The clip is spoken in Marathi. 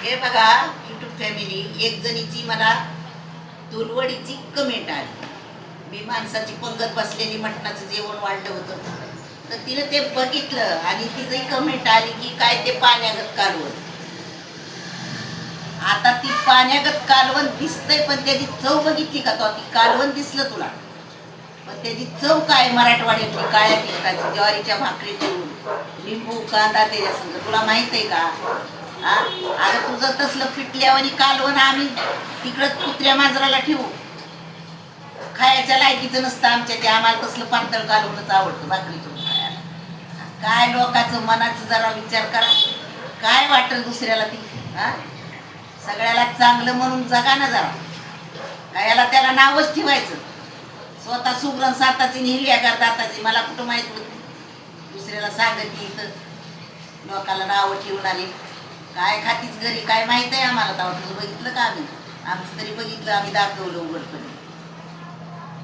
हे बघा युट्यूब फॅमिली, एक जणीची मला दुलवडीची कमेंट आली. मी माणसाची पंगत बसलेली मटणाचं जेवण वाढलं होतं, तर तिनं ते बघितलं आणि तिचंही कमेंट आली की काय ते पाण्यागत कालवण. आता ती पाण्यागत कालवण दिसतंय, पण त्याची चव बघितली का? तो ती कालवण दिसलं तुला, पण त्याची चव काय? मराठवाड्यातली काळ्या तिखटाची ज्वारीच्या भाकरी देऊन लिंबू कांदा त्याच्या संग, तुला माहित आहे का? हा, अगं तुझं तसलं पिटल्यावानी कालवण आम्ही तिकडं कुत्र्या मांजराला ठेवू, खायच्या लायकीचं नसतं आमच्या. ते आम्हाला तसलं पातळ कालवणच आवडतं भाकरीचं खायला. काय लोकांचं मनाचं जरा विचार करा, काय वाटेल दुसऱ्याला ती? हा, सगळ्याला चांगलं म्हणून जगा ना जरा, काय याला त्याला नावच ठेवायचं. स्वतः सुगरण साताची हिरव्या करताची मला कुठं माहित होती, दुसऱ्याला सांगत इथं लोकाला नावं ठेवून आली. काय खातीच घरी काय माहित आहे आम्हाला? तेव्हा तुझं बघितलं का? आम्ही आमचं तरी बघितलं, आम्ही दाखवलं उघडपणे.